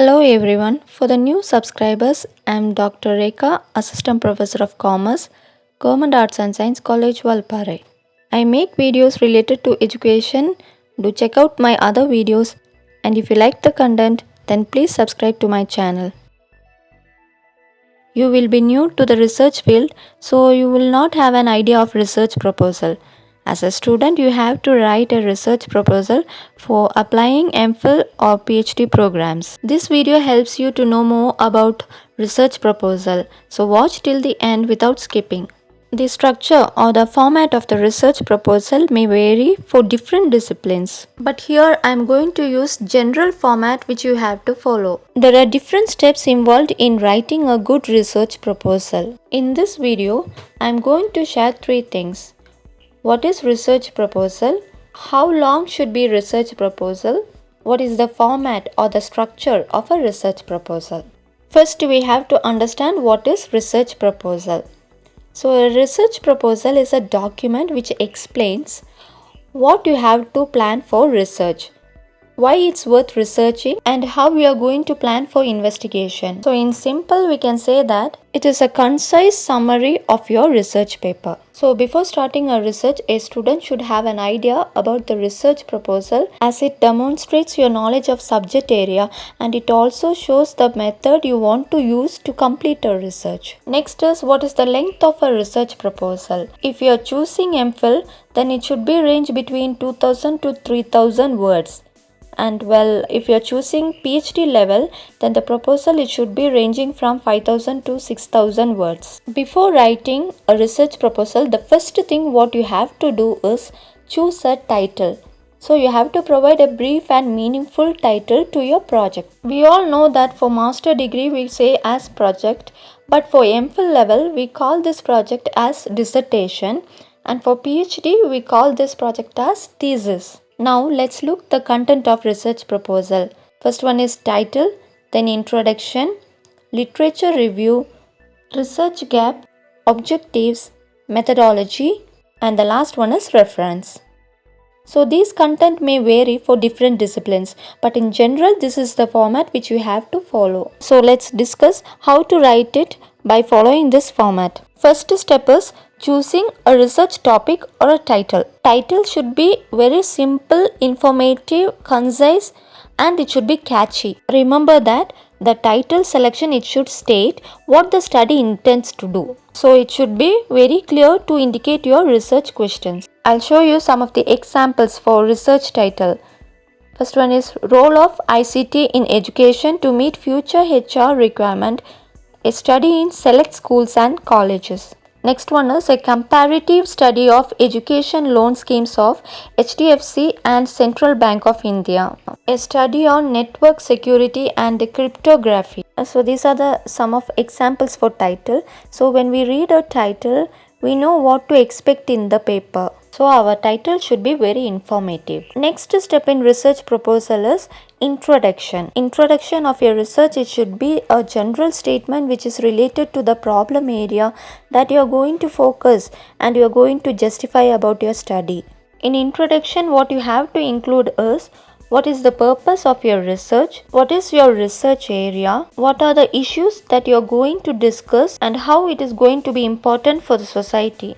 Hello everyone. For the new subscribers, I am Dr. Rekha, Assistant Professor of Commerce, Government Arts and Science College, Valparai. I make videos related to education. Do check out my other videos, and if you like the content, then please subscribe to my channel. You will be new to the research field, so you will not have an idea of research proposal. As a student, you have to write a research proposal for applying M.Phil or Ph.D programs. This video helps you to know more about research proposal, so watch till the end without skipping. The structure or the format of the research proposal may vary for different disciplines. But here I am going to use general format which you have to follow. There are different steps involved in writing a good research proposal. In this video, I am going to share three things. What is research proposal? How long should be research proposal? What is the format or the structure of a research proposal? First, we have to understand what is research proposal. So a research proposal is a document which explains what you have to plan for research, why it's worth researching, and how we are going to plan for investigation. So in simple, we can say that it is a concise summary of your research paper. So before starting a research, a student should have an idea about the research proposal, as it demonstrates your knowledge of subject area and it also shows the method you want to use to complete a research. Next is, what is the length of a research proposal? If you are choosing M.Phil, then it should be range between 2000 to 3000 words. And well, if you are choosing PhD level, then the proposal it should be ranging from 5000 to 6000 words. Before writing a research proposal, the first thing what you have to do is choose a title. So you have to provide a brief and meaningful title to your project. We all know that for master degree we say as project, but for M.Phil level we call this project as dissertation, and for PhD we call this project as thesis. Now let's look the content of research proposal. First one is title, then introduction, literature review, research gap, objectives, methodology, and the last one is reference. So these content may vary for different disciplines, but in general this is the format which you have to follow. So let's discuss how to write it by following this format. First step is choosing a research topic or a title. Title should be very simple, informative, concise, and it should be catchy. Remember that the title selection, it should state what the study intends to do. So it should be very clear to indicate your research questions. I'll show you some of the examples for research title. First one is role of ICT in education to meet future HR requirement, a study in select schools and colleges. Next one is a comparative study of education loan schemes of HDFC and Central Bank of India. A study on network security and cryptography. So these are some of examples for title. So when we read a title, we know what to expect in the paper. So our title should be very informative. Next step in research proposal is introduction. Introduction of your research, it should be a general statement which is related to the problem area that you are going to focus and you are going to justify about your study. In introduction, what you have to include is what is the purpose of your research, what is your research area, what are the issues that you are going to discuss, and how it is going to be important for the society.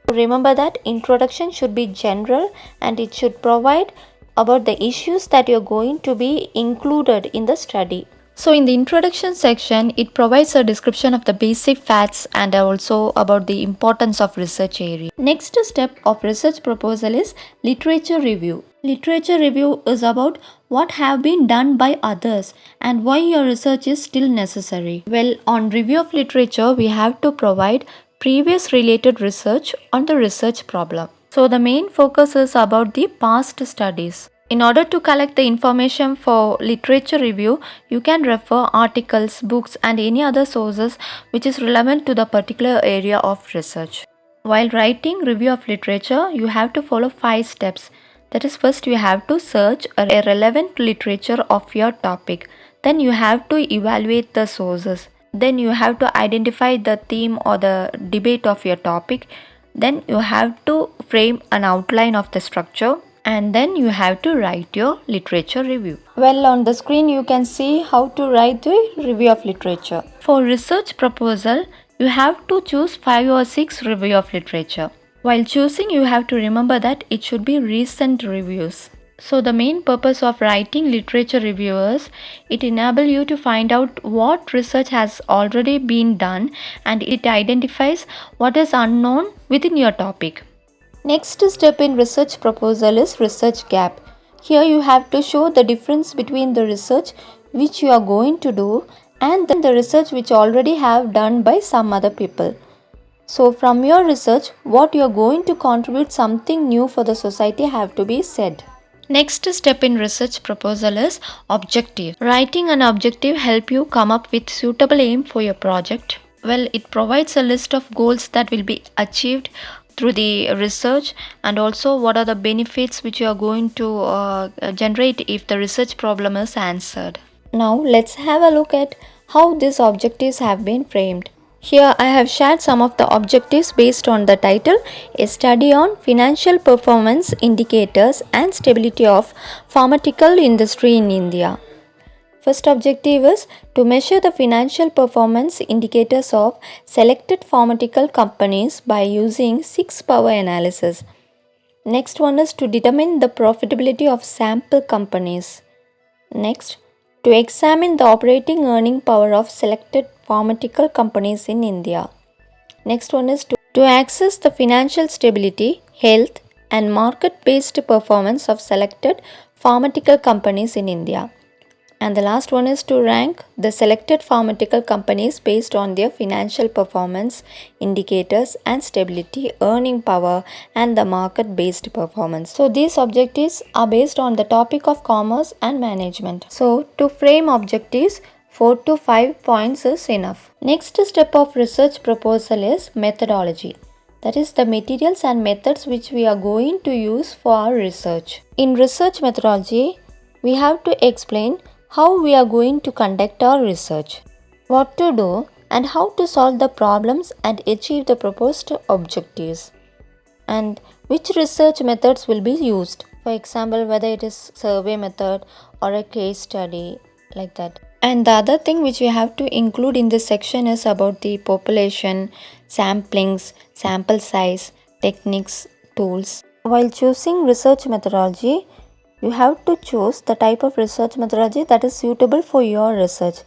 Remember that introduction should be general and it should provide about the issues that you are going to be included in the study. So in the introduction section, it provides a description of the basic facts and also about the importance of research area. Next step of research proposal is literature review. Literature review is about what have been done by others and why your research is still necessary. Well, on review of literature, we have to provide previous related research on the research problem. So the main focus is about the past studies. In order to collect the information for literature review, you can refer articles, books, and any other sources which is relevant to the particular area of research. While writing review of literature, you have to follow 5 steps. That is, first you have to search a relevant literature of your topic. Then you have to evaluate the sources. Then you have to identify the theme or the debate of your topic. Then you have to frame an outline of the structure. and then you have to write your literature review. Well, on the screen you can see how to write the review of literature. For research proposal, you have to choose 5 or 6 review of literature. While choosing, you have to remember that it should be recent reviews. So the main purpose of writing literature reviews, it enable you to find out what research has already been done, and it identifies what is unknown within your topic. Next step in research proposal is research gap. Here you have to show the difference between the research which you are going to do and then the research which already have done by some other people. So from your research, what you are going to contribute something new for the society have to be said. Next step in research proposal is objective. Writing an objective help you come up with suitable aim for your project. Well, it provides a list of goals that will be achieved through the research, and also what are the benefits which you are going to generate if the research problem is answered. Now let's have a look at how these objectives have been framed. Here I have shared some of the objectives based on the title, A Study on Financial Performance Indicators and Stability of Pharmaceutical Industry in India. First objective is to measure the financial performance indicators of selected pharmaceutical companies by using 6-power analysis. Next one is to determine the profitability of sample companies. Next, to examine the operating earning power of selected pharmaceutical companies in India. Next one is to access the financial stability, health and market-based performance of selected pharmaceutical companies in India. And the last one is to rank the selected pharmaceutical companies based on their financial performance indicators and stability, earning power and the market-based performance. So these objectives are based on the topic of commerce and management. So to frame objectives, 4 to 5 points is enough. Next step of research proposal is methodology. That is the materials and methods which we are going to use for our research. In research methodology, we have to explain how we are going to conduct our research, what to do and how to solve the problems and achieve the proposed objectives, and which research methods will be used. For example, whether it is survey method or a case study, like that. And the other thing which we have to include in this section is about the population, samplings, sample size, techniques, tools. While choosing research methodology, you have to choose the type of research methodology that is suitable for your research.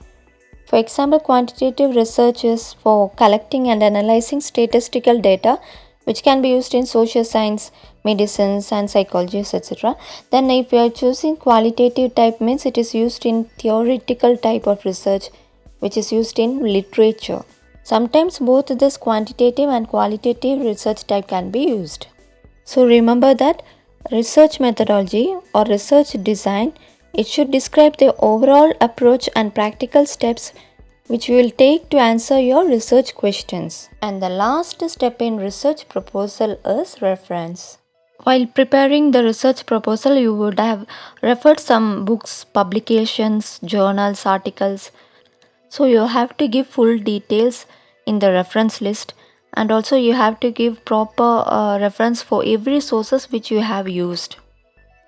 For example, quantitative research is for collecting and analyzing statistical data which can be used in social science, medicines and psychology, etc. Then if you are choosing qualitative type, means it is used in theoretical type of research which is used in literature. Sometimes both this quantitative and qualitative research type can be used. So remember that research methodology or research design, it should describe the overall approach and practical steps which you will take to answer your research questions. And the last step in research proposal is reference. While preparing the research proposal, you would have referred some books, publications, journals, articles. So you have to give full details in the reference list, and also you have to give proper reference for every sources which you have used.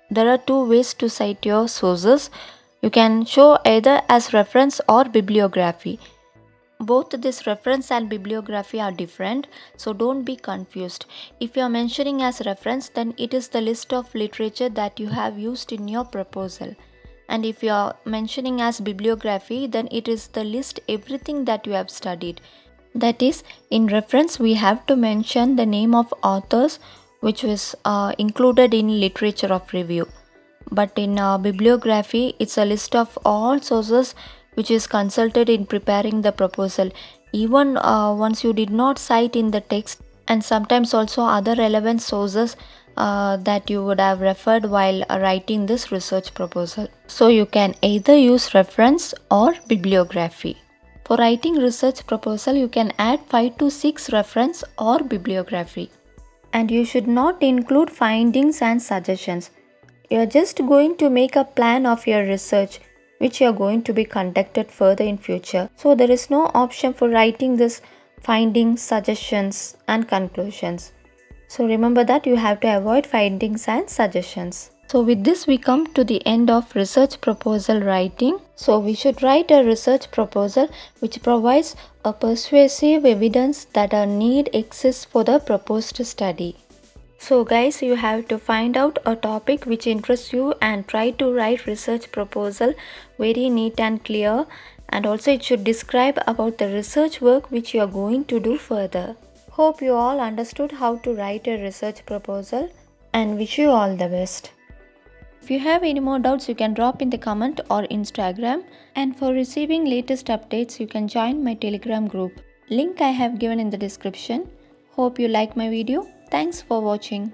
There are two ways to cite your sources. You can show either as reference or bibliography. Both this reference and bibliography are different, so don't be confused. If you are mentioning as reference, then it is the list of literature that you have used in your proposal. And if you are mentioning as bibliography, then it is the list everything that you have studied. That is, in reference we have to mention the name of authors which was included in literature of review. But in bibliography, it's a list of all sources which is consulted in preparing the proposal, even once you did not cite in the text, and sometimes also other relevant sources that you would have referred while writing this research proposal. So you can either use reference or bibliography. For writing research proposal, you can add 5 to 6 reference or bibliography. And you should not include findings and suggestions. You are just going to make a plan of your research which you are going to be conducted further in future. So there is no option for writing this findings, suggestions and conclusions. So remember that you have to avoid findings and suggestions. So with this we come to the end of research proposal writing. So we should write a research proposal which provides a persuasive evidence that a need exists for the proposed study. So guys, you have to find out a topic which interests you and try to write research proposal very neat and clear, and also it should describe about the research work which you are going to do further. Hope you all understood how to write a research proposal and wish you all the best. If you have any more doubts, you can drop in the comment or Instagram, and for receiving latest updates you can join my Telegram group. Link I have given in the description. Hope you like my video. Thanks for watching.